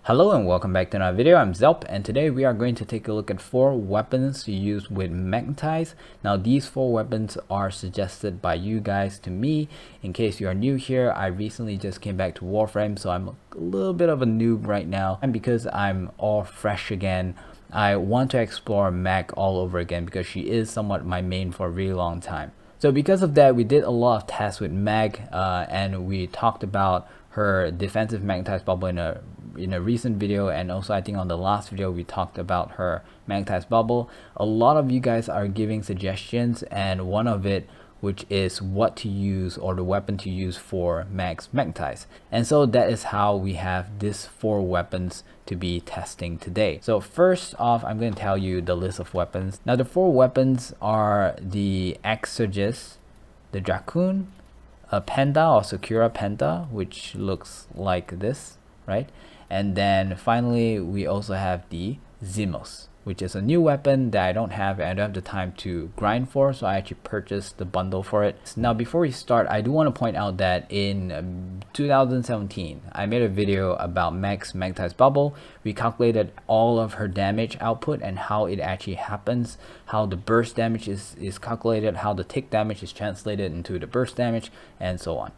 Hello and welcome back to another video. I'm Zelp, and today we are going to take a look at 4 weapons to use with Magnetize. Now these 4 weapons are suggested by you guys to me. In case you are new here, I recently just came back to Warframe, so I'm a little bit of a noob right now. And because I'm all fresh again, I want to explore Mag all over again because she is somewhat my main for a really long time. So because of that, we did a lot of tests with Mag, and we talked about her defensive Magnetize bubble in a recent video, and also I think on the last video we talked about her Magnetize bubble. A lot of you guys are giving suggestions, and one of it which is what to use or the weapon to use for Magnetize. And so that is how we have these 4 weapons to be testing today. So first off, I'm going to tell you the list of weapons. Now the 4 weapons are the Exorgist, the Dracoon, a Penta or Sakura Penta, which looks like this, right? And then finally we also have the Zymos, which is a new weapon that I don't have the time to grind for, so I actually purchased the bundle for it. Now before we start, I do want to point out that in 2017 I made a video about Magnetize bubble. We calculated all of her damage output and how it actually happens, how the burst damage is calculated, how the tick damage is translated into the burst damage, and so on.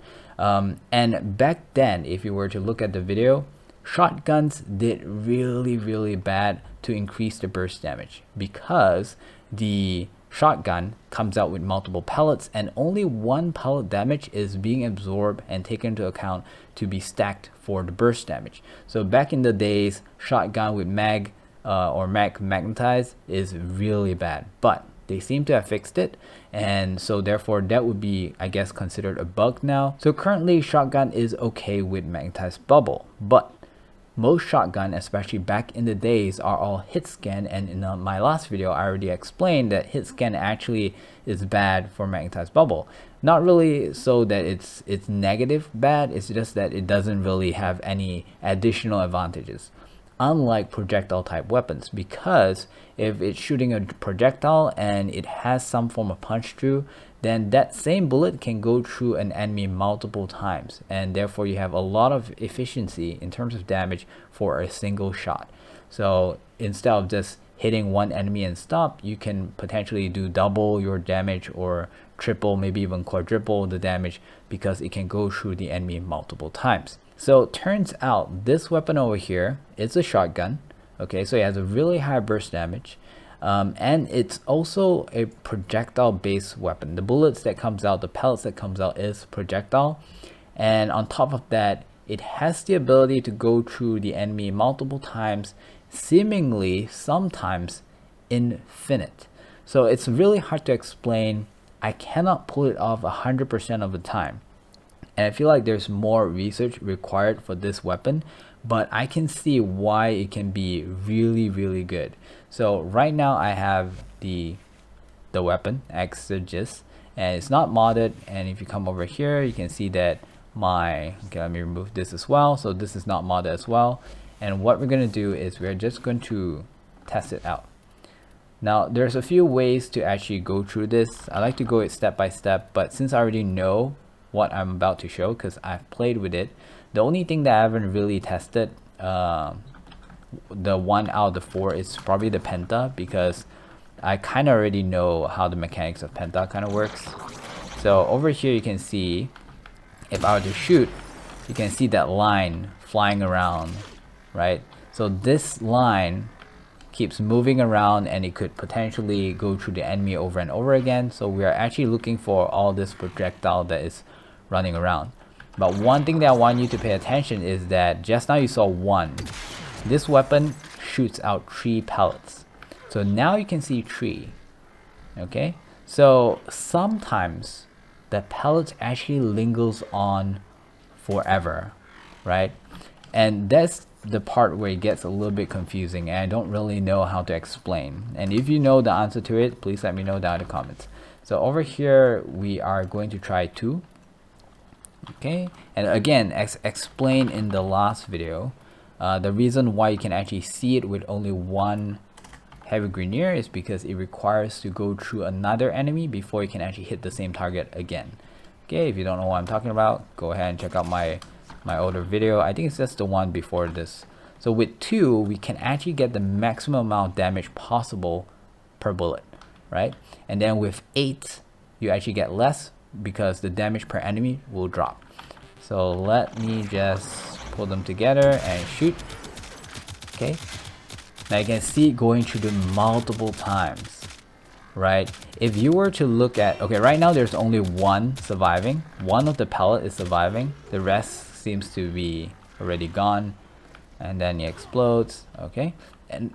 And back then, if you were to look at the video, shotguns did really bad to increase the burst damage because the shotgun comes out with multiple pellets and only one pellet damage is being absorbed and taken into account to be stacked for the burst damage. So back in the days, shotgun with Magnetize is really bad, but they seem to have fixed it, and so therefore that would be, I guess, considered a bug now. So currently shotgun is okay with Magnetize bubble, but most shotgun, especially back in the days, are all hit scan, and in my last video I already explained that hit scan actually is bad for Magnetize bubble. Not really so that it's negative bad, it's just that it doesn't really have any additional advantages, unlike projectile type weapons, because if it's shooting a projectile and it has some form of punch through, then that same bullet can go through an enemy multiple times, and therefore you have a lot of efficiency in terms of damage for a single shot. So instead of just hitting one enemy and stop, you can potentially do double your damage or triple, maybe even quadruple the damage, because it can go through the enemy multiple times. So it turns out this weapon over here is a shotgun. Okay, so it has a really high burst damage. And it's also a projectile based weapon. The bullets that comes out, the pellets that comes out is projectile, and on top of that it has the ability to go through the enemy multiple times, seemingly sometimes infinite. So it's really hard to explain. I cannot pull it off 100% of the time, and I feel like there's more research required for this weapon, but I can see why it can be really good. So right now I have the weapon Exorgist, and it's not modded, and if you come over here you can see that okay, let me remove this as well. So this is not modded as well, and what we're going to do is we're just going to test it out. Now there's a few ways to actually go through this. I like to go it step by step, but since I already know what I'm about to show because I've played with it, the only thing that I haven't really tested, the 1 out of the 4, is probably the Penta, because I kind of already know how the mechanics of Penta kind of works. So over here you can see, if I were to shoot, you can see that line flying around, right? So this line keeps moving around and it could potentially go through the enemy over and over again. So we are actually looking for all this projectile that is running around. But one thing that I want you to pay attention is that just now you saw 1. This weapon shoots out 3 pellets. So now you can see 3. Okay? So sometimes the pellet actually lingers on forever, right? And that's the part where it gets a little bit confusing, and I don't really know how to explain. And if you know the answer to it, please let me know down in the comments. So over here we are going to try 2. Okay, and again, as explained in the last video, the reason why you can actually see it with only 1 heavy grenadier is because it requires to go through another enemy before you can actually hit the same target again. Okay, if you don't know what I'm talking about, go ahead and check out my older video. I think it's just the one before this. So with 2, we can actually get the maximum amount of damage possible per bullet, right? And then with 8, you actually get less because the damage per enemy will drop. So let me just pull them together and shoot. Okay, now you can see it going through them multiple times, right? If you were to look at, okay, right now there's only 1 surviving. 1 of the pellet is surviving. The rest seems to be already gone. And then it explodes. Okay, and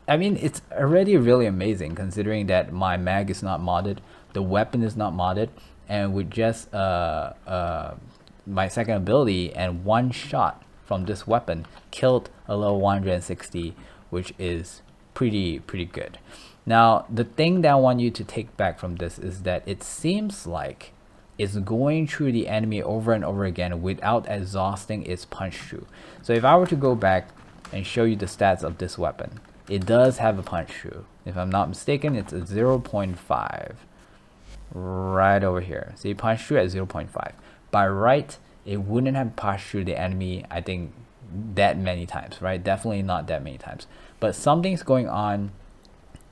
I mean, it's already really amazing considering that my mag is not modded, the weapon is not modded, and with just my second ability and 1 shot from this weapon killed a level 160, which is pretty good. Now the thing that I want you to take back from this is that it seems like it's going through the enemy over and over again without exhausting its punch through. So if I were to go back and show you the stats of this weapon, it does have a punch through. If I'm not mistaken, it's a 0.5 right over here. So you punch through at 0.5. By right, it wouldn't have punched through the enemy, I think, that many times, right? Definitely not that many times. But something's going on.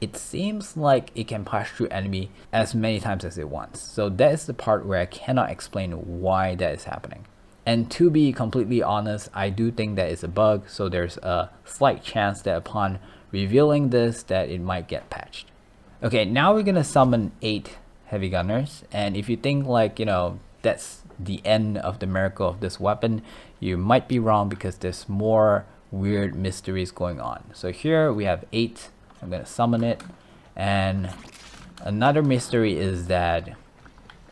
It seems like it can push through enemy as many times as it wants. So that is the part where I cannot explain why that is happening. And to be completely honest, I do think that it's a bug. So there's a slight chance that upon revealing this, that it might get patched. Okay, now we're gonna summon 8 heavy gunners. And if you think like, you know, that's the end of the miracle of this weapon, you might be wrong because there's more weird mysteries going on. So here we have 8. I'm gonna summon it, and another mystery is that,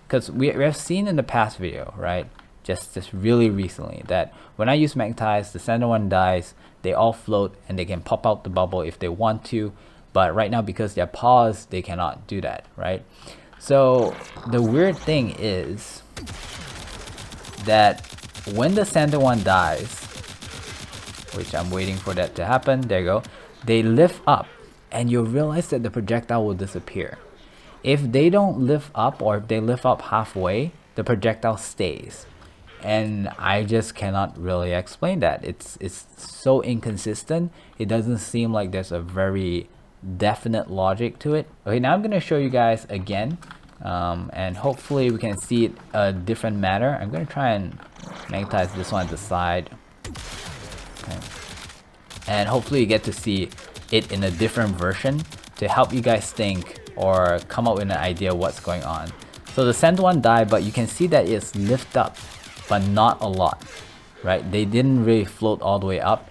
because we have seen in the past video, right, just really recently, that when I use Magnetize, the center one dies, they all float and they can pop out the bubble if they want to, but right now because they're paused, they cannot do that, right? So the weird thing is that when the center one dies, which I'm waiting for that to happen, there you go, they lift up, and you'll realize that the projectile will disappear. If they don't lift up, or if they lift up halfway, the projectile stays. And I just cannot really explain that. It's so inconsistent. It doesn't seem like there's a very definite logic to it. Okay, now I'm going to show you guys again, and hopefully we can see it a different manner. I'm going to try and magnetize this one at the side. Okay. And hopefully you get to see it in a different version to help you guys think or come up with an idea what's going on. So the center one died, but you can see that it's lifted up, but not a lot, right? They didn't really float all the way up,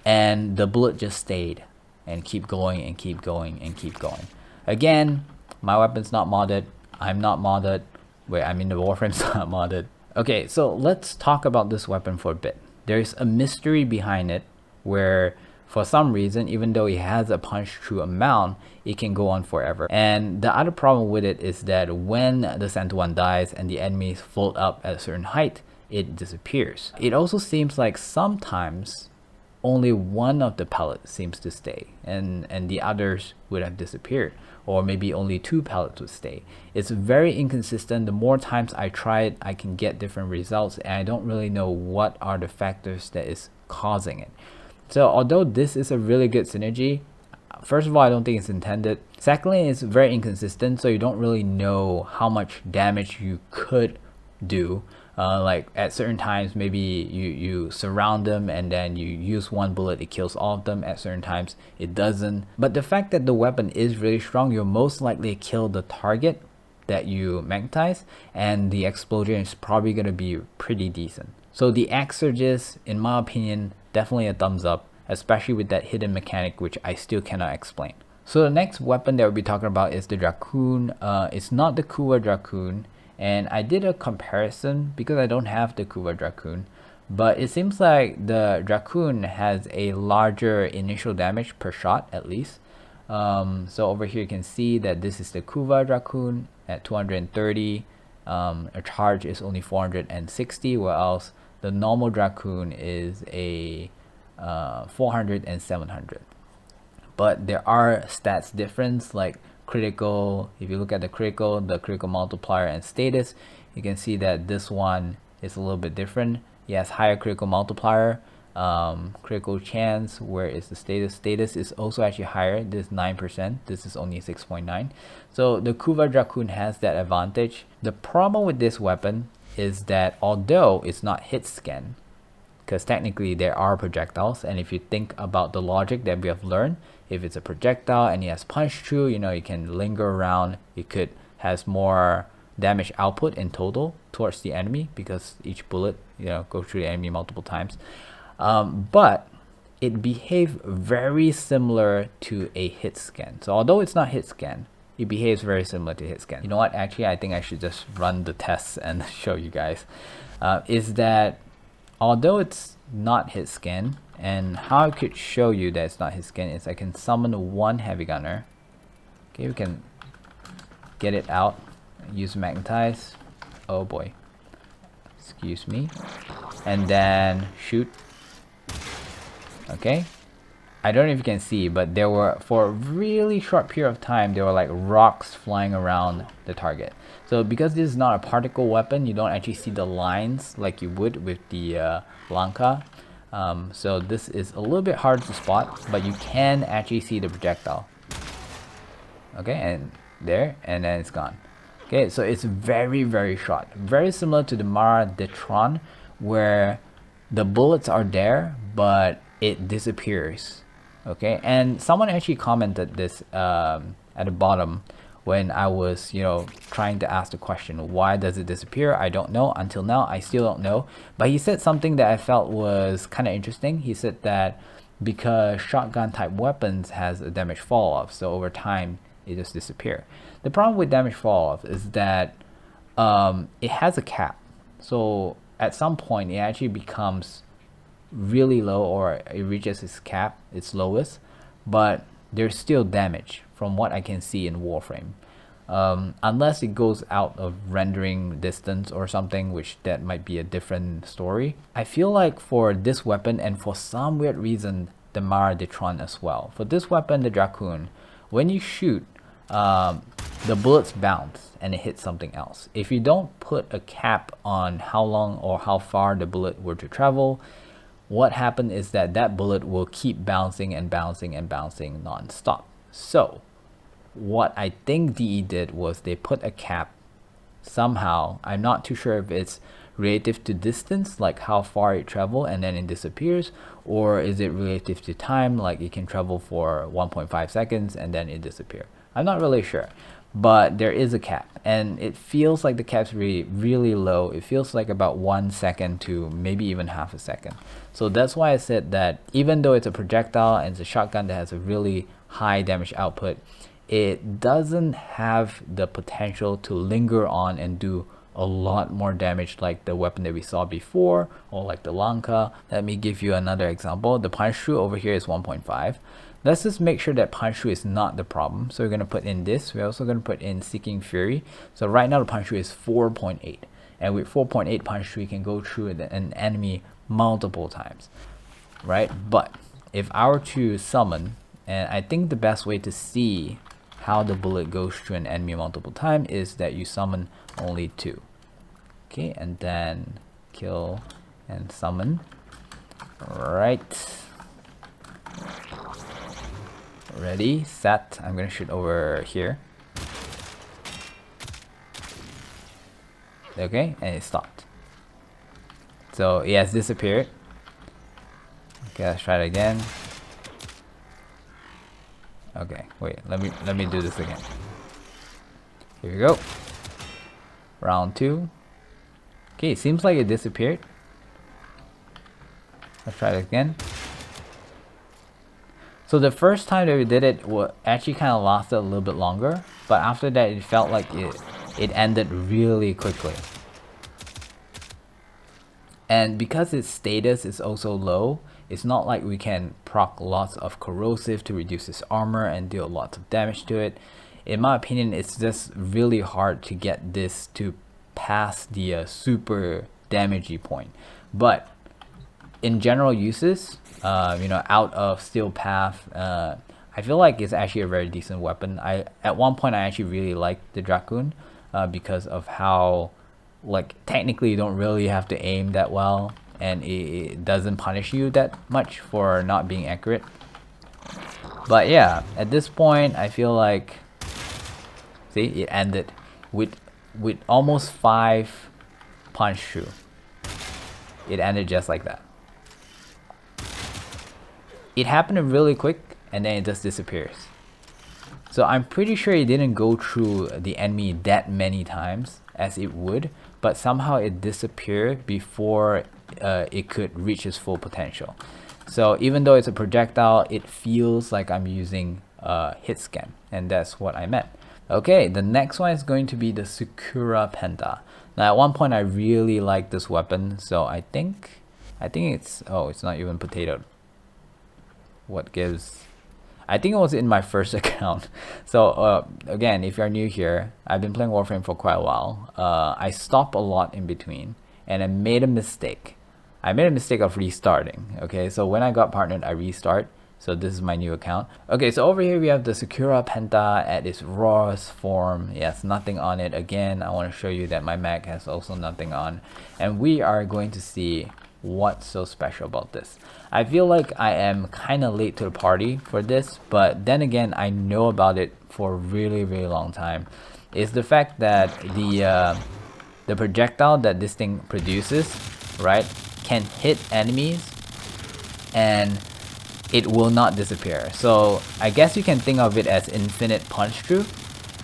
and the bullet just stayed and keep going and keep going and keep going. Again, my weapon's not modded, I'm not modded. Wait, I mean the Warframe's not modded. Okay, so let's talk about this weapon for a bit. There's a mystery behind it where for some reason, even though it has a punch through amount, it can go on forever. And the other problem with it is that when the center one dies and the enemies float up at a certain height, it disappears. It also seems like sometimes only one of the pellets seems to stay, and the others would have disappeared, or maybe only 2 pellets would stay. It's very inconsistent. The more times I try it, I can get different results, and I don't really know what are the factors that is causing it. So although this is a really good synergy, first of all, I don't think it's intended. Secondly, it's very inconsistent, so you don't really know how much damage you could do. Like at certain times, maybe you surround them and then you use 1 bullet, it kills all of them. At certain times, it doesn't. But the fact that the weapon is really strong, you'll most likely kill the target that you magnetize, and the explosion is probably going to be pretty decent. So the Exorgist, in my opinion, definitely a thumbs up, especially with that hidden mechanic which I still cannot explain. So the next weapon that we'll be talking about is the Dracoon. It's not the Kuwa Dracoon, and I did a comparison because I don't have the Kuwa Dracoon, but it seems like the Dracoon has a larger initial damage per shot at least. So over here you can see that this is the Kuwa Dracoon at 230. A charge is only 460, whereas the normal Dracoon is a 400 and 700. But there are stats difference, like critical. If you look at the critical multiplier and status, you can see that this one is a little bit different. It has higher critical multiplier, Critical chance, where is the status is also actually higher. This is 9%, this is only 6.9. so the Kuva Dracoon has that advantage. The problem with this weapon is that although it's not hit scan, because technically there are projectiles, and if you think about the logic that we have learned, if it's a projectile and it has punch through, you know, you can linger around, it could has more damage output in total towards the enemy, because each bullet, you know, goes through the enemy multiple times. But it behaves very similar to a hit scan. So although it's not hit scan, it behaves very similar to hit scan. You know what, actually I think I should just run the tests and show you guys. Is that although it's not hit scan, and how I could show you that it's not hit scan is I can summon one heavy gunner. Okay, we can get it out, use Magnetize. Oh boy, excuse me. And then shoot. Okay, I don't know if you can see, but there were, for a really short period of time, there were like rocks flying around the target. So because this is not a particle weapon, you don't actually see the lines like you would with the Lanka. So this is a little bit hard to spot, but you can actually see the projectile. Okay, and there, and then it's gone. Okay, so it's very, very short. Very similar to the Magnetize, where the bullets are there, but it disappears. Okay, and someone actually commented this at the bottom when I was, you know, trying to ask the question, why does it disappear? I don't know. Until now, I still don't know. But he said something that I felt was kind of interesting. He said that because shotgun type weapons has a damage fall off, so over time it just disappears. The problem with damage fall off is that it has a cap. So at some point it actually becomes really low, or it reaches its cap, its lowest, but there's still damage from what I can see in Warframe, unless it goes out of rendering distance or something, which that might be a different story. I feel like for this weapon, and for some weird reason the Magnetize as well, for this weapon, the Dracoon, when you shoot, the bullets bounce and it hits something else. If you don't put a cap on how long or how far the bullet were to travel, what happened is that that bullet will keep bouncing and bouncing and bouncing non-stop. So what I think DE did was they put a cap somehow. I'm not too sure if it's relative to distance, like how far it travel and then it disappears, or is it relative to time, like it can travel for 1.5 seconds and then it disappears. I'm not really sure, but there is a cap, and it feels like the cap's really low. It feels like about 1 second to maybe even half a second. So that's why I said that even though it's a projectile and it's a shotgun that has a really high damage output, it doesn't have the potential to linger on and do a lot more damage like the weapon that we saw before, or like the Lanka. Let me give you another example. The punch through over here is 1.5. Let's just make sure that punch through is not the problem. So we're going to put in this. We're also going to put in Seeking Fury. So right now the punch through is 4.8. And with 4.8 punch through, you can go through an enemy multiple times, right? But if I were to summon, and I think the best way to see how the bullet goes through an enemy multiple times is that you summon only 2. Okay, and then kill and summon. Right. Ready, set. I'm gonna shoot over here. Okay, and it stopped. So it has disappeared. Okay, let's try it again. Okay, wait, let me do this again. Here we go. Round 2. Okay, it seems like it disappeared. Let's try it again. So the first time that we did it actually kind of lasted a little bit longer, but after that it felt like it ended really quickly. And because its status is also low, it's not like we can proc lots of corrosive to reduce its armor and deal lots of damage to it. In my opinion, it's just really hard to get this to pass the super damagey point. But in general uses, you know, out of steel path, I feel like it's actually a very decent weapon. At one point I actually really liked the Dracoon because of how, like, technically you don't really have to aim that well. and it doesn't punish you that much for not being accurate. But yeah, at this point I feel like, see, it ended with almost 5 punch through. It ended just like that. It happened really quick and then it just disappears. So I'm pretty sure it didn't go through the enemy that many times as it would, but somehow it disappeared before it could reach its full potential. So even though it's a projectile, it feels like I'm using hit scan, and that's what I meant. Okay, the next one is going to be the Sakura Penta. Now at one point I really liked this weapon, so I think it's, oh, it's not even potato. What gives? I think it was in my first account. So again, if you're new here, I've been playing Warframe for quite a while. I stopped a lot in between, and I made a mistake. I made a mistake of restarting. Okay, so when I got partnered, I restart. So this is my new account. Okay, so over here we have the Sakura Penta at its rawest form. Yes, nothing on it. Again, I want to show you that my Mac has also nothing on, and we are going to see what's so special about this. I feel like I am kind of late to the party for this, but then again, I know about it for a really long time. Is the fact that the projectile that this thing produces, right, can hit enemies and it will not disappear. So I guess you can think of it as infinite punch through,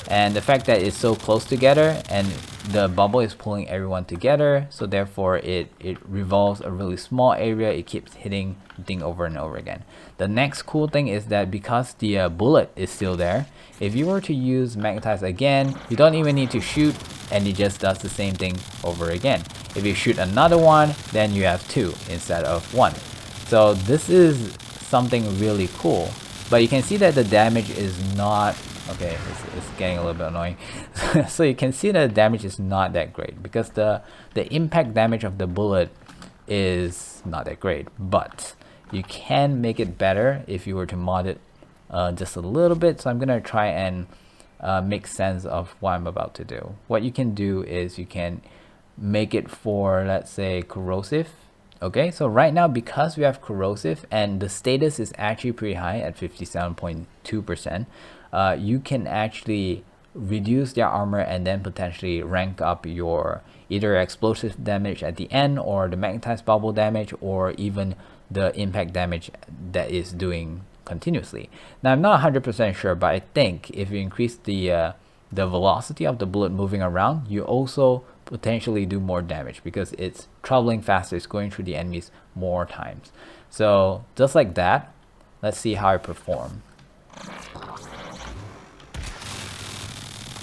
and the fact that it's so close together and the bubble is pulling everyone together, so therefore it revolves a really small area. It keeps hitting the thing over and over again. The next cool thing is that because the bullet is still there, if you were to use Magnetize again, you don't even need to shoot, and it just does the same thing over again. If you shoot another one, then you have 2 instead of 1. So this is something really cool, but you can see that the damage is not, okay, it's getting a little bit annoying. So you can see that the damage is not that great because the impact damage of the bullet is not that great, but you can make it better if you were to mod it just a little bit. So I'm gonna try and make sense of what I'm about to do. What you can do is you can make it for, let's say, corrosive. Okay, so right now, because we have corrosive and the status is actually pretty high at 57.2%, you can actually reduce their armor and then potentially rank up your either explosive damage at the end, or the magnetized bubble damage, or even the impact damage that is doing continuously. Now I'm not 100% sure, but I think if you increase the velocity of the bullet moving around, you also potentially do more damage because it's traveling faster, it's going through the enemies more times. So just like that, let's see how I perform.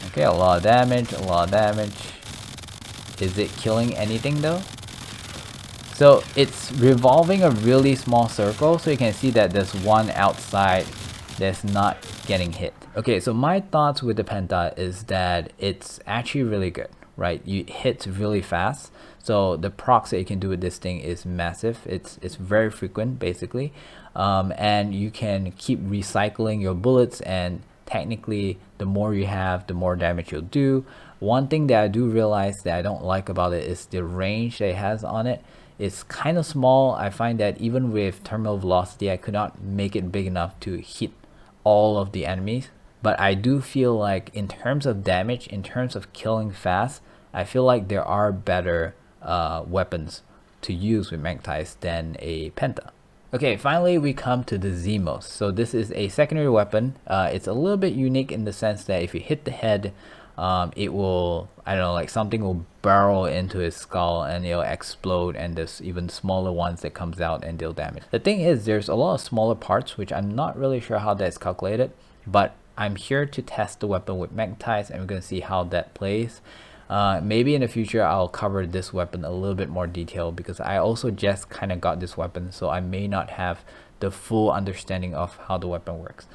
Okay, a lot of damage, a lot of damage. Is it killing anything though? So it's revolving a really small circle, so you can see that there's one outside that's not getting hit. Okay, so my thoughts with the Penta is that it's actually really good, right? You hit really fast, so the procs that you can do with this thing is massive. It's very frequent basically, and you can keep recycling your bullets, and technically the more you have, the more damage you'll do. One thing that I do realize that I don't like about it is the range that it has on it. It's kind of small. I find that even with terminal velocity, I could not make it big enough to hit all of the enemies. But I do feel like in terms of damage, in terms of killing fast, I feel like there are better weapons to use with Magnetize than a Penta. Okay, finally we come to the Zymos. So this is a secondary weapon. It's a little bit unique in the sense that if you hit the head, it will, I don't know, like something will barrel into his skull and it'll explode, and there's even smaller ones that comes out and deal damage. The thing is, there's a lot of smaller parts which I'm not really sure how that's calculated, but I'm here to test the weapon with Magnetize and we're going to see how that plays. Maybe in the future I'll cover this weapon a little bit more detail because I also just kind of got this weapon, so I may not have the full understanding of how the weapon works.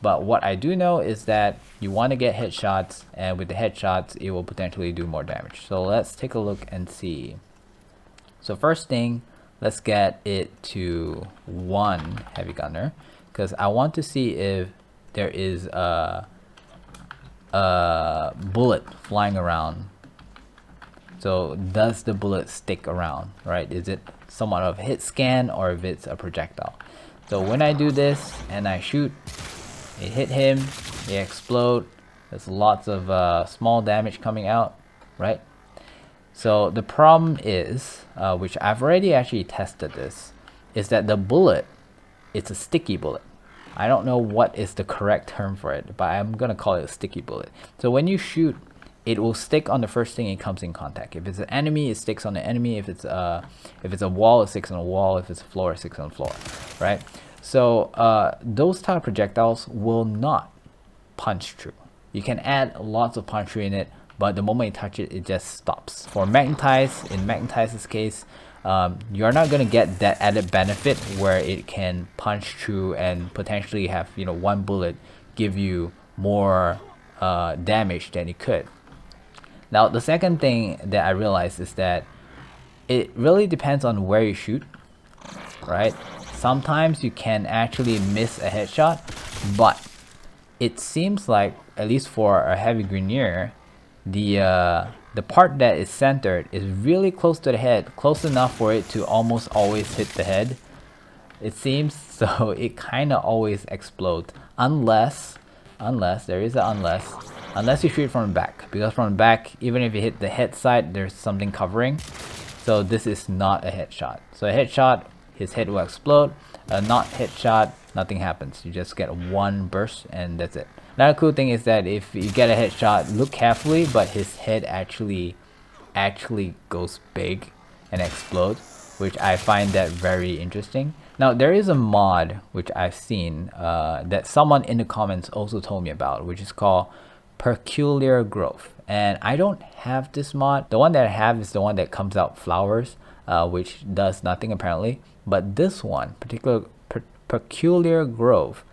But what I do know is that you want to get headshots, and with the headshots it will potentially do more damage. So let's take a look and see. So first thing, let's get it to 1 heavy gunner because I want to see if there is a bullet flying around. So does the bullet stick around, right? Is it somewhat of a hit scan or if it's a projectile. So when I do this and I shoot, it hit him, they explode. There's lots of small damage coming out, right? So the problem is, which I've already actually tested this, is that the bullet, it's a sticky bullet. I don't know what is the correct term for it, but I'm gonna call it a sticky bullet. So when you shoot, it will stick on the first thing it comes in contact. If it's an enemy, it sticks on the enemy. If it's a wall, it sticks on a wall. If it's a floor, it sticks on the floor, right? So those type of projectiles will not punch through. You can add lots of punch through in it, but the moment you touch it, it just stops. For Magnetize, in Magnetize's case, you're not going to get that added benefit where it can punch through and potentially have, you know, one bullet give you more damage than it could. Now the second thing that I realized is that it really depends on where you shoot, right? Sometimes you can actually miss a headshot, but it seems like, at least for a heavy Grineer, the part that is centered is really close to the head, close enough for it to almost always hit the head, it seems. So it kind of always explodes, unless there is an unless you shoot from the back, because from the back, even if you hit the head side, there's something covering. So this is not a headshot. So a headshot, his head will explode. A not headshot, nothing happens. You just get one burst and that's it. Another cool thing is that if you get a headshot, look carefully, but his head actually goes big and explodes, which I find that very interesting. Now there is a mod which I've seen that someone in the comments also told me about, which is called Peculiar Growth, and I don't have this mod. The one that I have is the one that comes out flowers, which does nothing apparently, but this one, Peculiar Growth,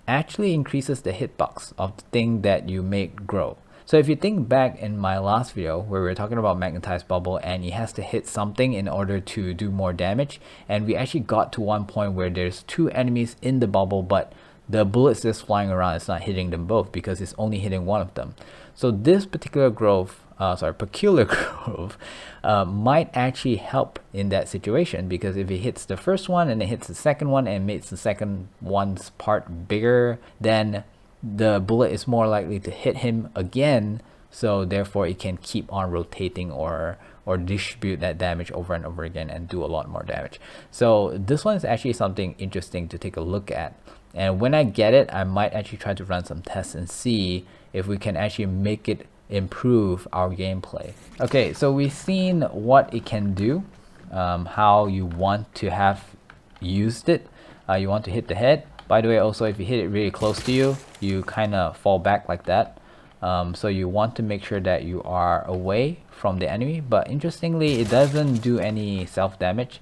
actually increases the hitbox of the thing that you make grow. So if you think back in my last video where we were talking about Magnetize Bubble and he has to hit something in order to do more damage, and we actually got to one point where there's two enemies in the bubble, but the bullets just flying around, it's not hitting them both because it's only hitting one of them. So this particular growth, peculiar growth, might actually help in that situation, because if it hits the first one and it hits the second one and makes the second one's part bigger, then the bullet is more likely to hit him again, so therefore it can keep on rotating or distribute that damage over and over again and do a lot more damage. So this one is actually something interesting to take a look at, and when I get it, I might actually try to run some tests and see if we can actually make it improve our gameplay. Okay, so we've seen what it can do, how you want to have used it. You want to hit the head. By the way, also if you hit it really close to you, you kind of fall back like that. So you want to make sure that you are away from the enemy, but interestingly it doesn't do any self damage.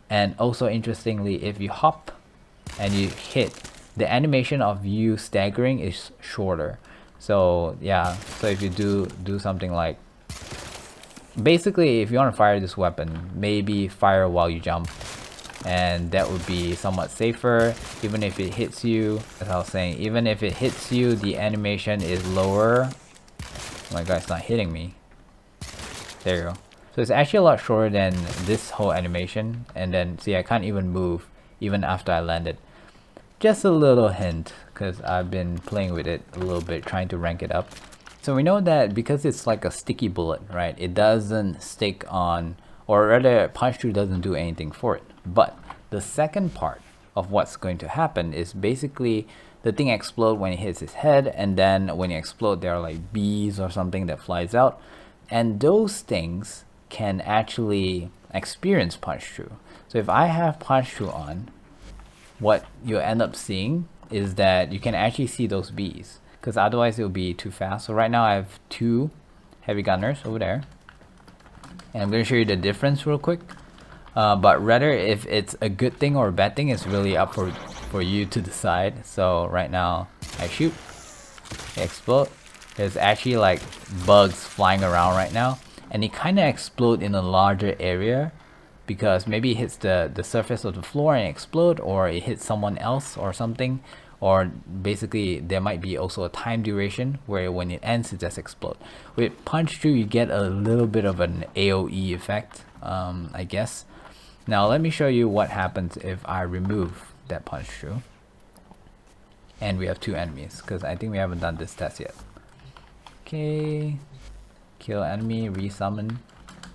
And also interestingly, if you hop and you hit, the animation of you staggering is shorter. So yeah, so if you do something like, basically if you want to fire this weapon, maybe fire while you jump, and that would be somewhat safer. Even if it hits you, as I was saying, even if it hits you, the animation is lower. Oh my god, it's not hitting me. There you go. So it's actually a lot shorter than this whole animation, and then see, I can't even move even after I landed. Just a little hint, because I've been playing with it a little bit, trying to rank it up. So we know that because it's like a sticky bullet, right, it doesn't stick on, or rather punch through doesn't do anything for it. But the second part of what's going to happen is basically the thing explode when it hits his head, and then when it explode there are like bees or something that flies out, and those things can actually experience punch through. So if I have punch through on, what you end up seeing is that you can actually see those bees, because otherwise it will be too fast. So right now I have two heavy gunners over there, and I'm going to show you the difference real quick. But rather, if it's a good thing or a bad thing, it's really up for you to decide. So right now I shoot, they explode. There's actually like bugs flying around right now, and they kind of explode in a larger area, because maybe it hits the surface of the floor and explode, or it hits someone else or something, or basically there might be also a time duration where when it ends it just explodes. With punch through you get a little bit of an AoE effect, I guess. Now let me show you what happens if I remove that punch through. And we have 2 enemies, because I think we haven't done this test yet. Okay, kill enemy, resummon,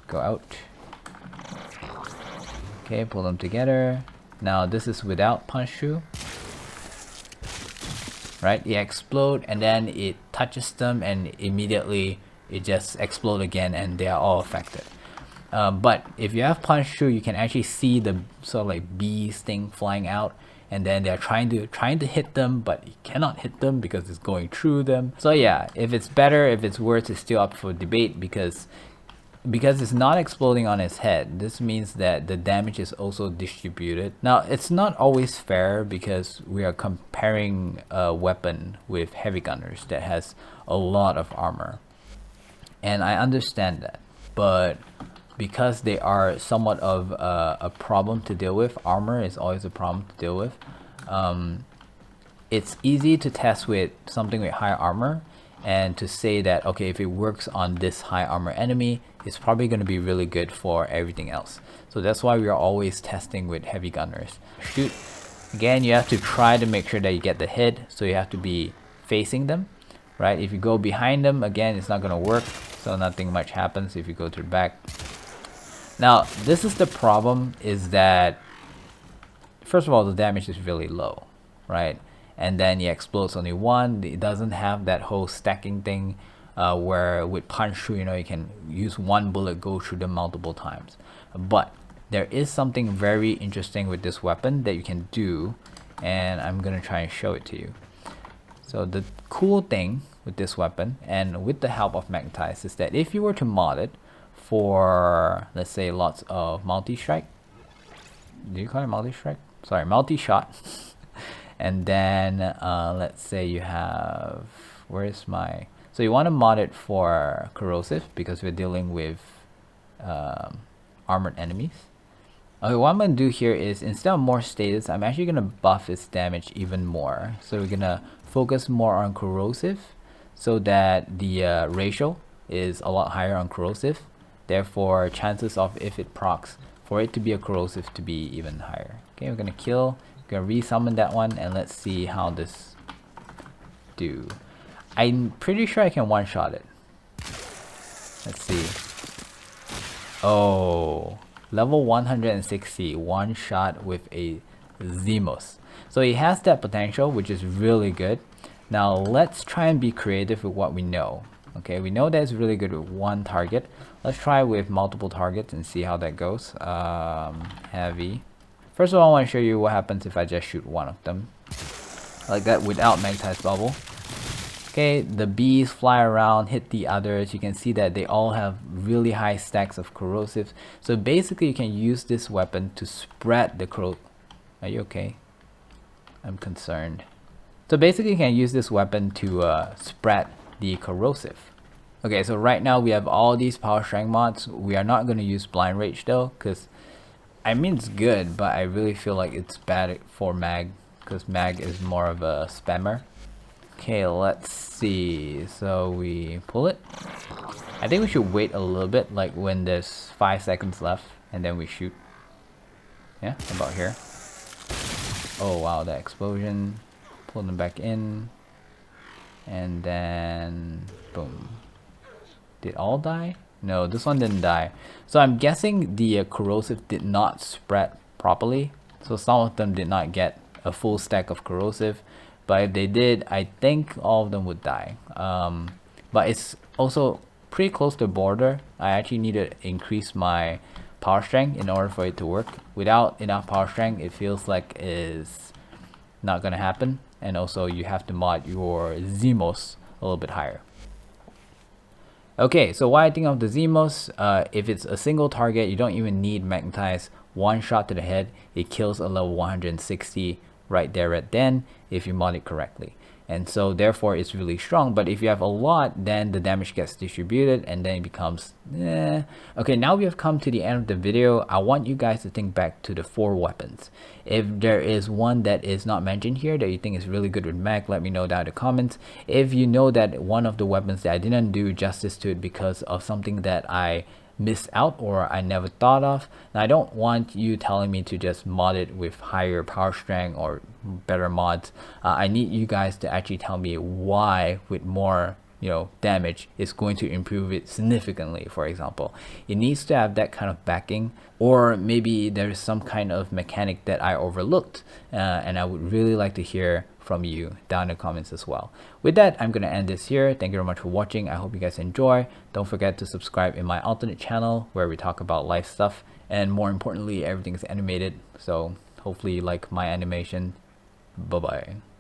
go out. Okay, pull them together. Now this is without punch through. Right, they explode and then it touches them and immediately it just explodes again and they are all affected. But if you have punch through, you can actually see the sort of like bees thing flying out, and then they're trying to hit them, but you cannot hit them because it's going through them. So yeah, if it's better, if it's worse, it's still up for debate, because it's not exploding on its head. This means that the damage is also distributed. Now it's not always fair because we are comparing a weapon with heavy gunners that has a lot of armor, and I understand that, but because they are somewhat of a problem to deal with, armor is always a problem to deal with. It's easy to test with something with high armor and to say that, okay, if it works on this high armor enemy, it's probably going to be really good for everything else. So that's why we are always testing with heavy gunners. Shoot. Again, you have to try to make sure that you get the hit, so you have to be facing them, right? If you go behind them, again, it's not going to work, so nothing much happens if you go to the back. Now, this is the problem, is that first of all, the damage is really low, right? And then he explodes only 1. It doesn't have that whole stacking thing where with punch through, you know, you can use 1 bullet, go through them multiple times. But there is something very interesting with this weapon that you can do, and I'm gonna try and show it to you. So the cool thing with this weapon, and with the help of Magnetize, is that if you were to mod it for, let's say, lots of multi-strike, do you call it multi-strike? Sorry, multi-shot. And then let's say you have, where's my, so you want to mod it for corrosive because we're dealing with armored enemies. Okay, what I'm going to do here is, instead of more status, I'm actually going to buff its damage even more. So we're going to focus more on corrosive so that the ratio is a lot higher on corrosive. Therefore, chances of, if it procs, for it to be a corrosive to be even higher. Okay, we're gonna kill, we're gonna resummon that one, and let's see how this do. I'm pretty sure I can one-shot it. Let's see. Oh, level 160, one shot with a Zymos. So it has that potential, which is really good. Now let's try and be creative with what we know. Okay, we know that it's really good with 1 target. Let's try with multiple targets and see how that goes. Heavy. First of all, I want to show you what happens if I just shoot 1 of them. Like that, without Magnetize bubble. Okay, the bees fly around, hit the others. You can see that they all have really high stacks of corrosives. So basically, you can use this weapon to spread the Are you okay? I'm concerned. So basically, you can use this weapon to spread the corrosive. Okay, so right now we have all these power strength mods. We are not going to use blind rage though, because I mean it's good, but I really feel like it's bad for mag, because mag is more of a spammer. Okay, let's see. So we pull it. I think we should wait a little bit, like when there's 5 seconds left, and then we shoot. Yeah, about here. Oh wow, that explosion. Pull them back in. And then boom. Did all die? No, this one didn't die. So I'm guessing the corrosive did not spread properly. So some of them did not get a full stack of corrosive. But if they did, I think all of them would die. But it's also pretty close to the border. I actually need to increase my power strength in order for it to work. Without enough power strength, it feels like it's not gonna happen. And also you have to mod your Zymos a little bit higher. Okay, so why I think of the Zymos, if it's a single target, you don't even need Magnetize. 1 shot to the head, it kills a level 160 right there right then if you mod it correctly. And so therefore it's really strong. But if you have a lot, then the damage gets distributed and then it becomes Okay, now we have come to the end of the video. I want you guys to think back to the 4 weapons. If there is one that is not mentioned here that you think is really good with mag, let me know down in the comments. If you know that one of the weapons that I didn't do justice to it because of something that I missed out or I never thought of. And I don't want you telling me to just mod it with higher power strength or better mods. I need you guys to actually tell me why with more damage is going to improve it significantly. For example, it needs to have that kind of backing, or maybe there's some kind of mechanic that I overlooked, and I would really like to hear from you down in the comments as well. With that, I'm gonna end this here. Thank you very much for watching. I hope you guys enjoy. Don't forget to subscribe in my alternate channel where we talk about life stuff, and more importantly, everything is animated, so hopefully you like my animation. Bye bye.